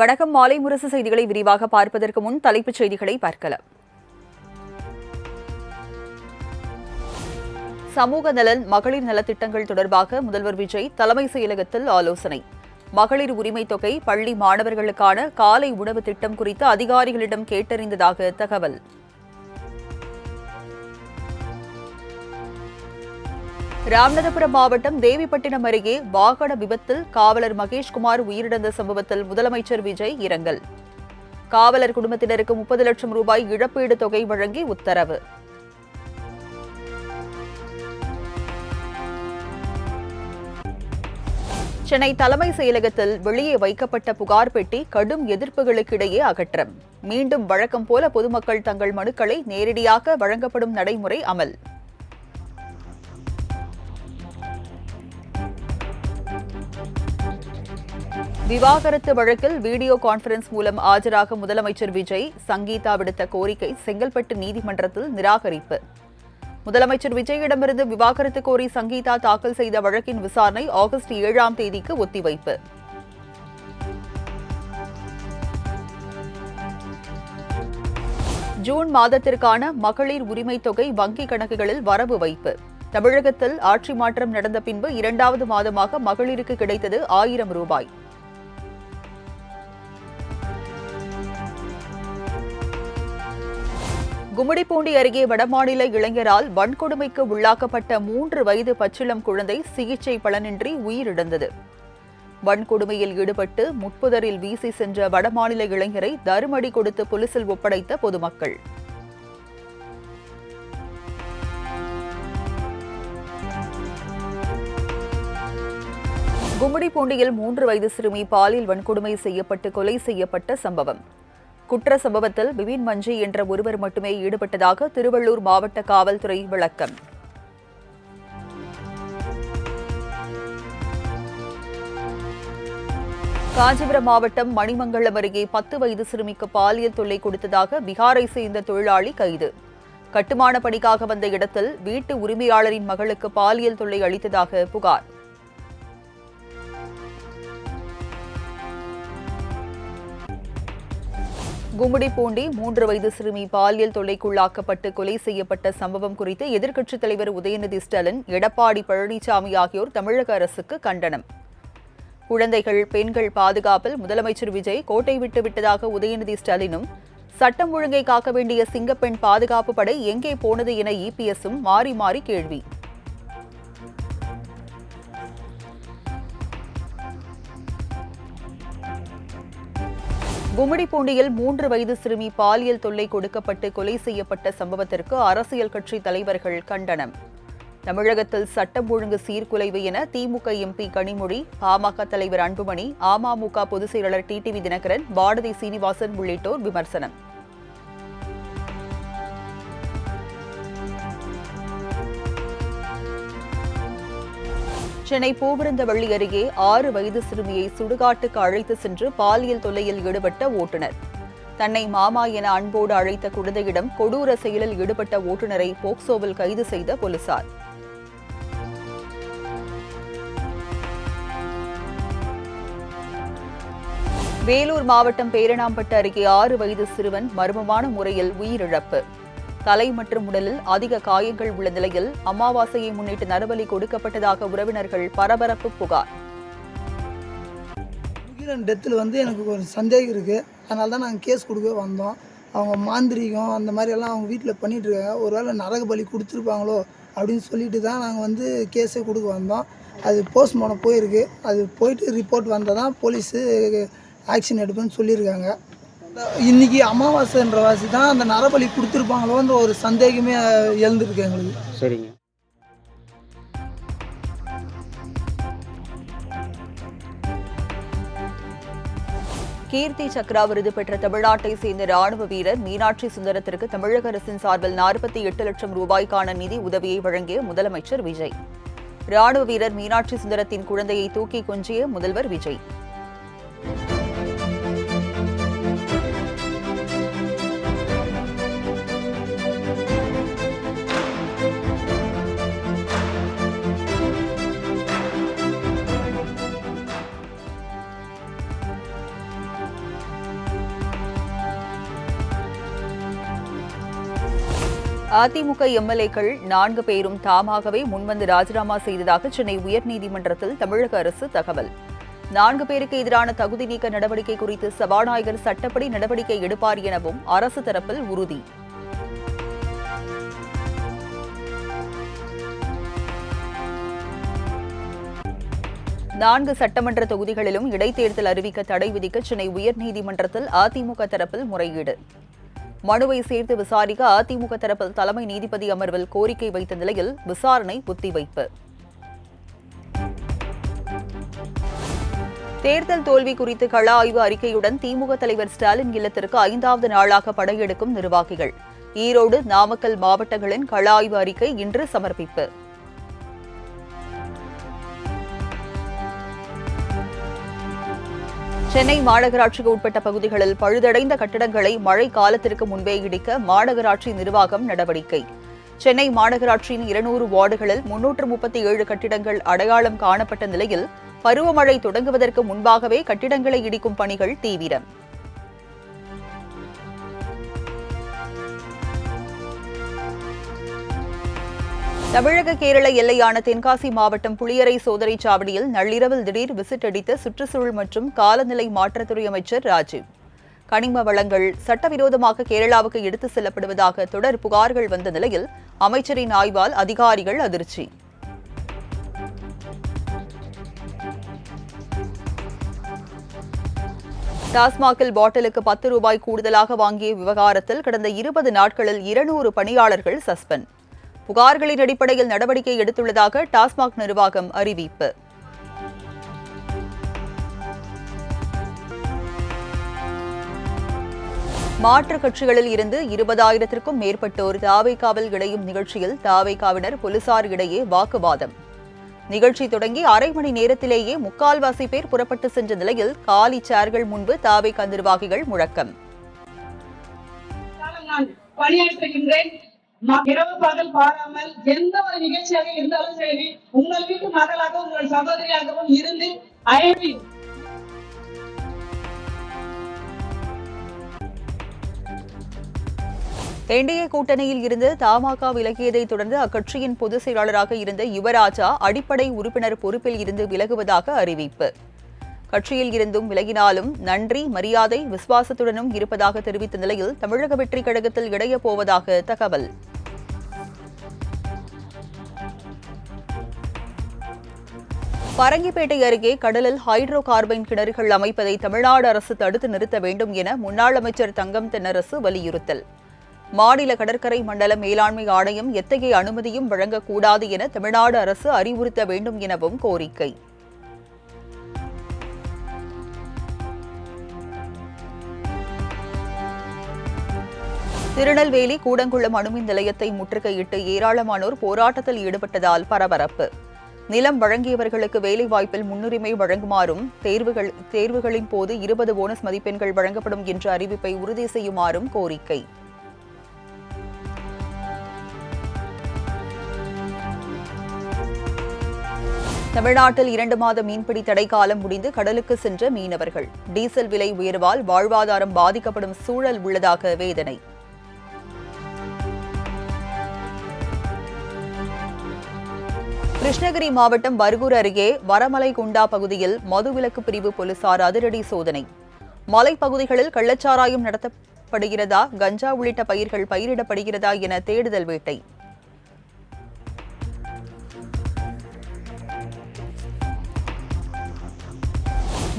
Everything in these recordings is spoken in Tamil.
வணக்கம். மாலை முரசு செய்திகளை விரிவாக பார்ப்பதற்கு முன் தலைப்புச் செய்திகளை பார்க்கலாம். சமூக நலன், மகளிர் நலத்திட்டங்கள் தொடர்பாக முதல்வர் விஜய் தலைமை செயலகத்தில் ஆலோசனை. மகளிர் உரிமைத் தொகை, பள்ளி மாணவர்களுக்கான காலை உணவு திட்டம் குறித்து அதிகாரிகளிடம் கேட்டறிந்ததாக தகவல். ராமநாதபுரம் மாவட்டம் தேவிப்பட்டினம் அருகே வாகன விபத்தில் காவலர் மகேஷ்குமார் உயிரிழந்த சம்பவத்தில் முதலமைச்சர் விஜய் இரங்கல். காவலர் குடும்பத்தினருக்கு 30 லட்சம் ரூபாய் இழப்பீடு தொகை வழங்கி உத்தரவு. சென்னை தலைமை செயலகத்தில் வெளியே வைக்கப்பட்ட புகார் பெட்டி கடும் எதிர்ப்புகளுக்கிடையே அகற்றம். மீண்டும் வழக்கம் போல பொதுமக்கள் தங்கள் மனுக்களை நேரடியாக வழங்கப்படும் நடைமுறை அமல். விவாகரத்து வழக்கில் வீடியோ கான்பரன்ஸ் மூலம் ஆஜராக முதலமைச்சர் விஜய், சங்கீதா விடுத்த கோரிக்கை செங்கல்பட்டு நீதிமன்றத்தில் நிராகரிப்பு. முதலமைச்சர் விஜயிடமிருந்து விவாகரத்து கோரி சங்கீதா தாக்கல் செய்த வழக்கின் விசாரணை ஆகஸ்ட் 7ஆம் தேதிக்கு ஒத்திவைப்பு. ஜூன் மாதத்திற்கான மகளிர் உரிமைத் தொகை வங்கிக் கணக்குகளில் வரவு வைப்பு. தமிழகத்தில் ஆட்சி மாற்றம் நடந்த பின்பு 2வது மாதமாக மகளிருக்கு கிடைத்தது 1000 ரூபாய். கும்மிடிப்பூண்டி அருகே வடமாநில இளைஞரால் வன்கொடுமைக்கு உள்ளாக்கப்பட்ட 3 வயது பச்சிளம் குழந்தை சிகிச்சை பலனின்றி உயிரிழந்தது. வன்கொடுமையில் ஈடுபட்டு முட்புதரில் வீசி சென்ற வடமாநில இளைஞரை தருமடி கொடுத்து போலீசில் ஒப்படைத்த பொதுமக்கள். கும்மிடிப்பூண்டியில் 3 வயது சிறுமி பாலியல் வன்கொடுமை செய்யப்பட்டு கொலை செய்யப்பட்ட சம்பவம். குற்ற சம்பவத்தில் பிபின் மஞ்சி என்ற ஒருவர் மட்டுமே ஈடுபட்டதாக திருவள்ளூர் மாவட்ட காவல்துறை விளக்கம். காஞ்சிபுரம் மாவட்டம் மணிமங்கலம் அருகே 10 வயது சிறுமிக்கு பாலியல் தொல்லை கொடுத்ததாக பீகாரை சேர்ந்த தொழிலாளி கைது. கட்டுமான பணிக்காக வந்த இடத்தில் வீட்டு உரிமையாளரின் மகளுக்கு பாலியல் தொல்லை அளித்ததாக புகார். கும்மிடிப்பூண்டி 3 வயது சிறுமி பாலியல் தொல்லைக்குள்ளாக்கப்பட்டு கொலை செய்யப்பட்ட சம்பவம் குறித்து எதிர்க்கட்சித் தலைவர் உதயநிதி ஸ்டாலின், எடப்பாடி பழனிசாமி ஆகியோர் தமிழக அரசுக்கு கண்டனம். குழந்தைகள், பெண்கள் பாதுகாப்பில் முதலமைச்சர் விஜய் கோட்டை விட்டு விட்டதாக உதயநிதி ஸ்டாலினும், சட்டம் ஒழுங்கை காக்க வேண்டிய சிங்கப்பெண் பாதுகாப்பு படை எங்கே போனது என இபிஎஸும் மாறி மாறி கேள்வி. கும்மிடிப்பூண்டியில் 3 வயது சிறுமி பாலியல் தொல்லை கொடுக்கப்பட்டு கொலை செய்யப்பட்ட சம்பவத்திற்கு அரசியல் கட்சி தலைவர்கள் கண்டனம். தமிழகத்தில் சட்டம் ஒழுங்கு சீர்குலைவு என திமுக எம்பி கனிமொழி, பாமக தலைவர் அன்புமணி, அமமுக பொதுச் செயலாளர் டிடிவி தினகரன், வானதி சீனிவாசன் உள்ளிட்டோர் விமர்சனம். சென்னை பூவிருந்தவள்ளி அருகே 6 வயது சிறுமியை சுடுகாட்டுக்கு அழைத்து சென்று பாலியல் தொல்லையில் ஈடுபட்ட ஓட்டுநர். தன்னை மாமா என அன்போடு அழைத்த குழந்தையிடம் கொடூர செயலில் ஈடுபட்ட ஓட்டுநரை போக்சோவில் கைது செய்த போலீசார். வேலூர் மாவட்டம் பேரணாம்பட்டு அருகே 6 வயது சிறுவன் மர்மமான முறையில் உயிரிழப்பு. தலை மற்றும் உடலில் அதிக காயங்கள் உள்ள நிலையில் அமாவாசையை முன்னிட்டு நரபலி கொடுக்கப்பட்டதாக உறவினர்கள் பரபரப்பு புகார். டெத்தில் எனக்கு ஒரு சந்தேகம் இருக்குது. அதனால தான் நாங்கள் கேஸ் கொடுக்க வந்தோம். அவங்க மாந்திரிகம் அந்த மாதிரியெல்லாம் அவங்க வீட்டில் பண்ணிகிட்டு இருக்காங்க. ஒருவேளை நரக பலி கொடுத்துருப்பாங்களோ அப்படின்னு சொல்லிட்டு தான் நாங்கள் கேஸே கொடுக்க வந்தோம். அது போஸ்ட்மார்ட்டம் போயிருக்கு. அது போயிட்டு ரிப்போர்ட் வந்தால் தான் போலீஸு ஆக்ஷன் எடுப்பேன்னு சொல்லியிருக்காங்க. இன்றைக்கி அமாவாசைன்ற வாசி தான் அந்த நரபலி கொடுத்துருப்பாங்களோன்ற ஒரு சந்தேகமே எழுந்திருக்கு எங்களுக்கு. சரிங்க. கீர்த்தி சக்ரா விருது பெற்ற தமிழ்நாட்டை சேர்ந்த ராணுவ வீரர் மீனாட்சி சுந்தரத்திற்கு தமிழக அரசின் சார்பில் 48 லட்சம் ரூபாய்க்கான நிதி உதவியை வழங்கிய முதலமைச்சர் விஜய். ராணுவ வீரர் மீனாட்சி சுந்தரத்தின் குழந்தையை தூக்கி கொஞ்சிய முதல்வர் விஜய். அதிமுக எம்எல்ஏக்கள் 4 பேரும் தாமாகவே முன்வந்து ராஜினாமா செய்ததாக சென்னை உயர்நீதிமன்றத்தில் தமிழக அரசு தகவல். 4 பேருக்கு எதிரான தகுதி நீக்க நடவடிக்கை குறித்து சபாநாயகர் சட்டப்படி நடவடிக்கை எடுப்பார் எனவும் அரசு தரப்பில் உறுதி. நான்கு சட்டமன்ற தொகுதிகளிலும் இடைத்தேர்தல் அறிவிக்க தடை விதிக்க சென்னை உயர்நீதிமன்றத்தில் அதிமுக தரப்பில் முறையீடு. மனுவை சேர்த்து விசாரிக்க அதிமுக தரப்பில் தலைமை நீதிபதி அமர்வில் கோரிக்கை வைத்த நிலையில் விசாரணை ஒத்திவைப்பு. தேர்தல் தோல்வி குறித்து கள ஆய்வு அறிக்கையுடன் திமுக தலைவர் ஸ்டாலின் இல்லத்திற்கு 5வது நாளாக படையெடுக்கும் நிர்வாகிகள். ஈரோடு, நாமக்கல் மாவட்டங்களின் கள ஆய்வு அறிக்கை இன்று சமர்ப்பிப்பு. சென்னை மாநகராட்சிக்கு உட்பட்ட பகுதிகளில் பழுதடைந்த கட்டடங்களை மழை காலத்திற்கு முன்பே இடிக்க மாநகராட்சி நிர்வாகம் நடவடிக்கை. சென்னை மாநகராட்சியின் 200 வார்டுகளில் 337 கட்டிடங்கள் அடையாளம் காணப்பட்ட நிலையில் பருவமழை தொடங்குவதற்கு முன்பாகவே கட்டிடங்களை இடிக்கும் பணிகள் தீவிரம். தமிழக கேரள எல்லையான தென்காசி மாவட்டம் புளியரை சோதனைச் சாவடியில் நள்ளிரவில் திடீர் விசிட் அடித்த சுற்றுச்சூழல் மற்றும் காலநிலை மாற்றத்துறை அமைச்சர் ராஜீவ். கனிம வளங்கள் சட்டவிரோதமாக கேரளாவுக்கு எடுத்துச் செல்லப்படுவதாக தொடர் புகார்கள் வந்த நிலையில் அமைச்சரின் ஆய்வால் அதிகாரிகள் அதிர்ச்சி. டாஸ்மாகில் பாட்டிலுக்கு 10 ரூபாய் கூடுதலாக வாங்கிய விவகாரத்தில் கடந்த 20 நாட்களில் 200 பணியாளர்கள் சஸ்பெண்ட். புகார்களின் அடிப்படையில் நடவடிக்கை எடுத்துள்ளதாக டாஸ்மாக் நிர்வாகம் அறிவிப்பு. மாற்றுக் கட்சிகளில் இருந்து 20,000க்கும் மேற்பட்டோர் தாவேகாவில் இணையும் நிகழ்ச்சியில் தாவேகாவினர் போலீசார் இடையே வாக்குவாதம். நிகழ்ச்சி தொடங்கி அரை மணி நேரத்திலேயே 3/4 பேர் புறப்பட்டு சென்ற நிலையில் காலி சேர்கள் முன்பு தாவேகா நிர்வாகிகள் முழக்கம். இரவு பகல் பாராமல் எந்த ஒரு நிகழ்ச்சியாக இருந்தாலும் சரி, உங்கள் வீட்டு மகளாக உங்கள் சகோதரியாகவும் இருந்து என்டிஏ கூட்டணியில் இருந்து தமாக விலகியதை தொடர்ந்து அக்கட்சியின் பொதுச் செயலாளராக இருந்த யுவராஜா அடிப்படை உறுப்பினர் பொறுப்பில் இருந்து விலகுவதாக அறிவிப்பு. கட்சியில் இருந்தும் விலகினாலும் நன்றி, மரியாதை, விசுவாசத்துடனும் இருப்பதாக தெரிவித்த நிலையில் தமிழக வெற்றிக் கழகத்தில் இணையப் போவதாக தகவல். பரங்கிப்பேட்டை அருகே கடலில் ஹைட்ரோ கார்பன் கிணறுகள் அமைப்பதை தமிழ்நாடு அரசு தடுத்து நிறுத்த வேண்டும் என முன்னாள் அமைச்சர் தங்கம் தென்னரசு வலியுறுத்தல். மாநில கடற்கரை மண்டல மேலாண்மை ஆணையம் எத்தகைய அனுமதியும் வழங்கக்கூடாது என தமிழ்நாடு அரசு அறிவுறுத்த வேண்டும் எனவும் கோரிக்கை. திருநெல்வேலி கூடங்குளம் அணுமின் நிலையத்தை முற்றுகையிட்டு ஏராளமானோர் போராட்டத்தில் ஈடுபட்டதால் பரபரப்பு. நிலம் வழங்கியவர்களுக்கு வேலைவாய்ப்பில் முன்னுரிமை வழங்குமாறும் தேர்வுகளின் போது 20 போனஸ் மதிப்பெண்கள் வழங்கப்படும் என்ற அறிவிப்பை உறுதி செய்யுமாறும் கோரிக்கை. தமிழ்நாட்டில் 2 மாத மீன்பிடி தடைக்காலம் முடிந்து கடலுக்கு சென்ற மீனவர்கள். டீசல் விலை உயர்வால் வாழ்வாதாரம் பாதிக்கப்படும் சூழல் உள்ளதாக வேதனை. கிருஷ்ணகிரி மாவட்டம் பர்கூர் அருகே வரமலைகுண்டா பகுதியில் மதுவிலக்கு பிரிவு போலீசார் அதிரடி சோதனை. மலைப்பகுதிகளில் கள்ளச்சாராயம் நடத்தப்படுகிறதா, கஞ்சா உள்ளிட்ட பயிர்கள் பயிரிடப்படுகிறதா என தேடுதல் வேட்டை.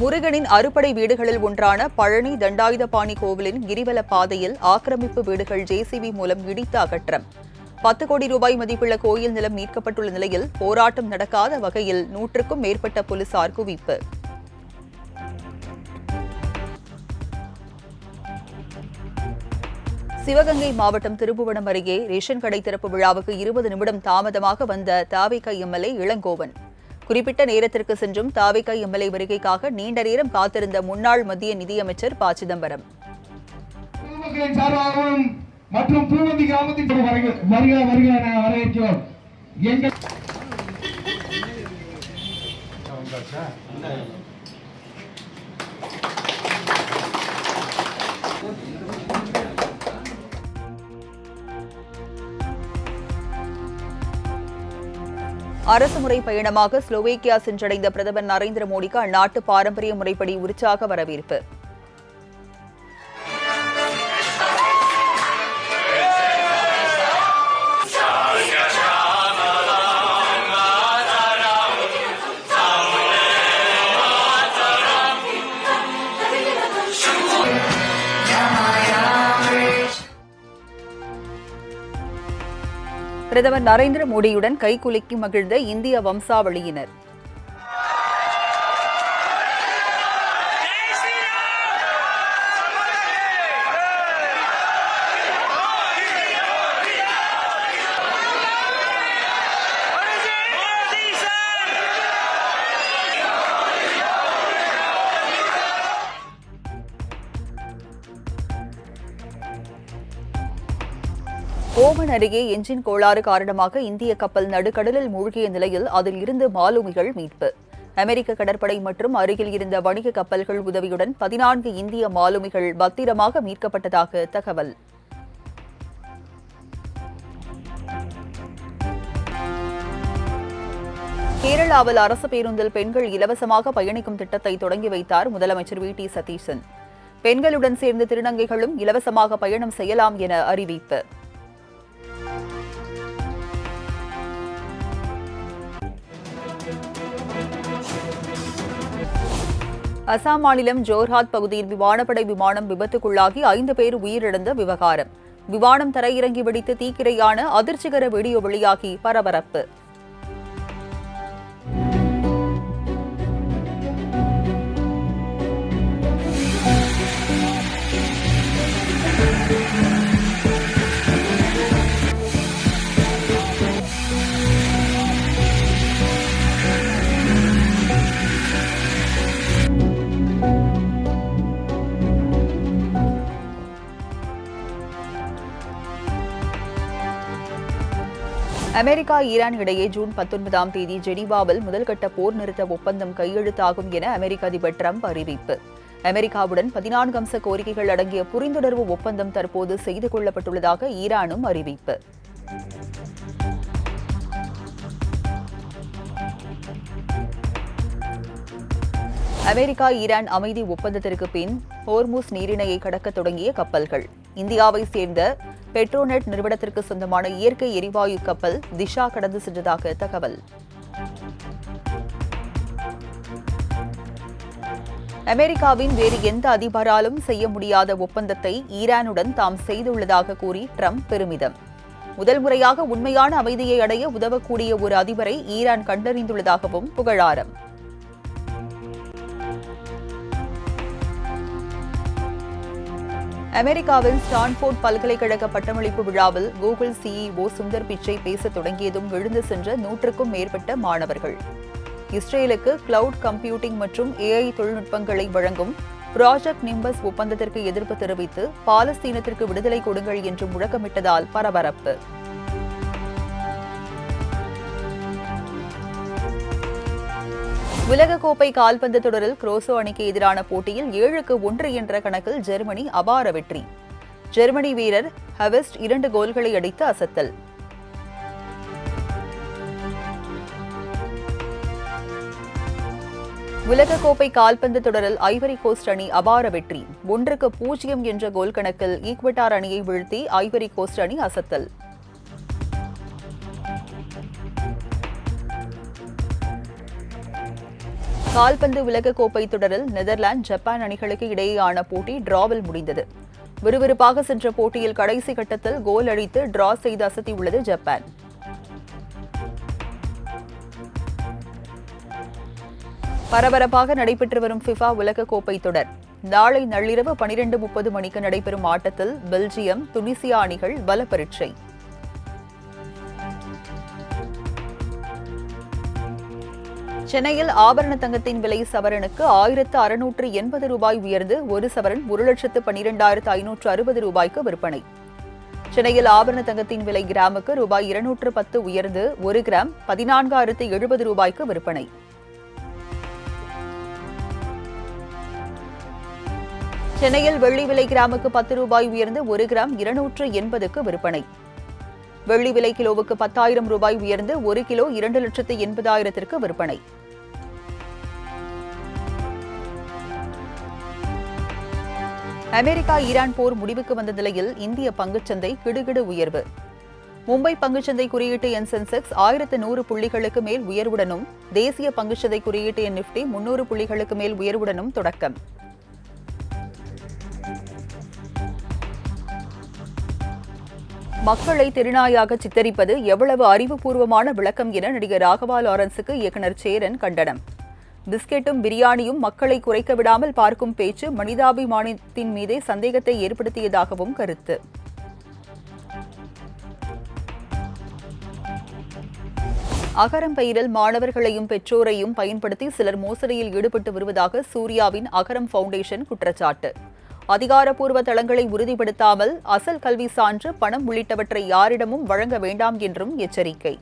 முருகனின் அறுபடை வீடுகளில் ஒன்றான பழனி தண்டாயுதபாணி கோவிலின் கிரிவல பாதையில் ஆக்கிரமிப்பு வீடுகள் ஜேசிபி மூலம் இடித்து அகற்றம். 10 கோடி ரூபாய் மதிப்புள்ள கோயில் நிலம் மீட்கப்பட்டுள்ள நிலையில் போராட்டம் நடக்காத வகையில் 100க்கும் மேற்பட்ட போலீசார் குவிப்பு. சிவகங்கை மாவட்டம் திருப்புவனம் அருகே ரேஷன் கடை திறப்பு விழாவுக்கு 20 நிமிடம் தாமதமாக வந்த தாவேகா எம்எல்ஏ இளங்கோவன். குறிப்பிட்ட நேரத்திற்கு சென்றும் தாவேகா எம்எல்ஏ வருகைக்காக நீண்ட நேரம் காத்திருந்த முன்னாள் மத்திய நிதியமைச்சர் ப. சிதம்பரம். மற்றும் பூவந்தி கிராமத்தின் வரவேற்கிறோம். அரசுமுறை பயணமாக ஸ்லோவேக்கியா சென்றடைந்த பிரதமர் நரேந்திர மோடிக்கு அந்நாட்டு பாரம்பரிய முறைப்படி உற்சாக வரவேற்பு. பிரதமர் நரேந்திர மோடியுடன் கைகுலுக்கி மகிழ்ந்த இந்திய வம்சாவளியினர். ஓமன் அருகே என்ஜின் கோளாறு காரணமாக இந்திய கப்பல் நடுக்கடலில் மூழ்கிய நிலையில் அதில் இருந்து மாலுமிகள் மீட்பு. அமெரிக்க கடற்படை மற்றும் அருகில் இருந்த வணிக கப்பல்கள் உதவியுடன் 14 இந்திய மாலுமிகள் பத்திரமாக மீட்கப்பட்டதாக தகவல். கேரளாவில் அரசு பேருந்தில் பெண்கள் இலவசமாக பயணிக்கும் திட்டத்தை தொடங்கி வைத்தார் முதலமைச்சர் வி.டி. சதீசன். பெண்களுடன் சேர்ந்து திருநங்கைகளும் இலவசமாக பயணம் செய்யலாம் என அறிவிப்பு. அசாம் மாநிலம் ஜோர்ஹாத் பகுதியில் விமானப்படை விமானம் விபத்துக்குள்ளாகி 5 பேர் உயிரிழந்த விவகாரம். விமானம் தரையிறங்கி வெடித்து தீக்கிரையான அதிர்ச்சிகர வீடியோ வெளியாகி பரபரப்பு. அமெரிக்கா ஈரான் இடையே ஜூன் 19ஆம் தேதி ஜெனீவாவில் முதல்கட்ட போர் நிறுத்த ஒப்பந்தம் கையெழுத்தாகும் என அமெரிக்க அதிபர் டிரம்ப் அறிவிப்பு. அமெரிக்காவுடன் 14 அம்ச கோரிக்கைகள் அடங்கிய புரிந்துணர்வு ஒப்பந்தம் தற்போது செய்து கொள்ளப்பட்டுள்ளதாக ஈரானும் அறிவிப்பு. அமெரிக்கா ஈரான் அமைதி ஒப்பந்தத்திற்கு பின் ஹோர்முஸ் நீரிணையை கடக்க தொடங்கிய கப்பல்கள். இந்தியாவை சேர்ந்த பெட்ரோநெட் நிறுவனத்திற்கு சொந்தமான இயற்கை எரிவாயு கப்பல் திஷா கடந்து சென்றதாக தகவல். அமெரிக்காவின் வேறு எந்த அதிபராலும் செய்ய முடியாத ஒப்பந்தத்தை ஈரானுடன் தாம் செய்துள்ளதாக கூறி ட்ரம்ப் பெருமிதம். முதல் முறையாக உண்மையான அமைதியை அடைய உதவக்கூடிய ஒரு அதிபரை ஈரான் கண்டறிந்துள்ளதாகவும் புகழாரம். அமெரிக்காவின் ஸ்டான்போர்ட் பல்கலைக்கழக பட்டமளிப்பு விழாவில் கூகுள் சிஇஓ சுந்தர் பிச்சை பேசத் தொடங்கியதும் எழுந்து சென்ற 100க்கும் மேற்பட்ட மாணவர்கள். இஸ்ரேலுக்கு கிளவுட் கம்ப்யூட்டிங் மற்றும் ஏஐ தொழில்நுட்பங்களை வழங்கும் ப்ராஜெக்ட் நிம்பஸ் ஒப்பந்தத்திற்கு எதிர்ப்பு தெரிவித்து பாலஸ்தீனத்திற்கு விடுதலை கொடுங்கள் என்று முழக்கமிட்டதால் பரபரப்பு. உலகக்கோப்பை கால்பந்து தொடரில் குரோசோ அணிக்கு எதிரான போட்டியில் 7-1 என்ற கணக்கில் ஜெர்மனி அபார வெற்றி. ஜெர்மனி வீரர் ஹவெஸ்ட் 2 கோல்களை அடித்து அசத்தல். உலகக்கோப்பை கால்பந்து தொடரில் ஐவரி கோஸ்ட் அணி அபார வெற்றி. 1-0 என்ற கோல் கணக்கில் ஈக்வெட்டார் அணியை வீழ்த்தி ஐவரி கோஸ்ட் அணி அசத்தல். கால்பந்து உலகக்கோப்பை தொடரில் நெதர்லாந்து ஜப்பான் அணிகளுக்கு இடையேயான போட்டி டிராவில் முடிந்தது. விறுவிறுப்பாக சென்ற போட்டியில் கடைசி கட்டத்தில் கோல் அடித்து டிரா செய்து அசத்தியுள்ளது ஜப்பான். பரபரப்பாக நடைபெற்று வரும் ஃபிஃபா உலகக்கோப்பை தொடர். நாளை நள்ளிரவு 12:30 மணிக்கு நடைபெறும் ஆட்டத்தில் பெல்ஜியம், துனிசியா அணிகள் பல பரீட்சை. சென்னையில் ஆபரண தங்கத்தின் விலை சவரனுக்கு 1680 ரூபாய் உயர்ந்து 1 சவரன் 1,12,560 ரூபாய்க்கு விற்பனை. சென்னையில் ஆபரண தங்கத்தின் விலை கிராமுக்கு ரூபாய் 210 உயர்ந்து 1 கிராம் 14,070 ரூபாய்க்கு விற்பனை. சென்னையில் வெள்ளி விலை கிராமுக்கு 10 ரூபாய் உயர்ந்து 1 கிராம் 280க்கு விற்பனை. வெள்ளி விலை கிலோவுக்கு 10,000 ரூபாய் உயர்ந்து 1 கிலோ 2,80,000 விற்பனை. அமெரிக்கா ஈரான் போர் முடிவுக்கு வந்த நிலையில் இந்திய பங்குச்சந்தை கிடுகிடு உயர்வு. மும்பை பங்குச்சந்தை குறியீட்டு எண் சென்செக்ஸ் 1,100 புள்ளிகளுக்கு மேல் உயர்வுடனும், தேசிய பங்குச்சந்தை குறியீட்டு எண் நிப்டி 300 புள்ளிகளுக்கு மேல் உயர்வுடனும் தொடக்கம். மக்களை திருநாயாக சித்தரிப்பது எவ்வளவு அறிவுபூர்வமான விளக்கம் என நடிகர் ராகவா லாரன்ஸுக்கு இயக்குநர் சேரன் கண்டனம். பிஸ்கெட்டும் பிரியாணியும் மக்களை குறைக்க விடாமல் பார்க்கும் பேச்சு மனிதாபிமானத்தின் மீதே சந்தேகத்தை ஏற்படுத்தியதாகவும் கருத்து. அகரம் பயிரில் மாணவர்களையும் பெற்றோரையும் பயன்படுத்தி சிலர் மோசடியில் ஈடுபட்டு வருவதாக சூர்யாவின் அகரம் ஃபவுண்டேஷன் குற்றச்சாட்டு. அதிகாரப்பூர்வ தளங்களை உறுதிப்படுத்தாமல் அசல் கல்வி சான்று, பணம் உள்ளிட்டவற்றை யாரிடமும் வழங்க வேண்டாம் என்றும் எச்சரிக்கை.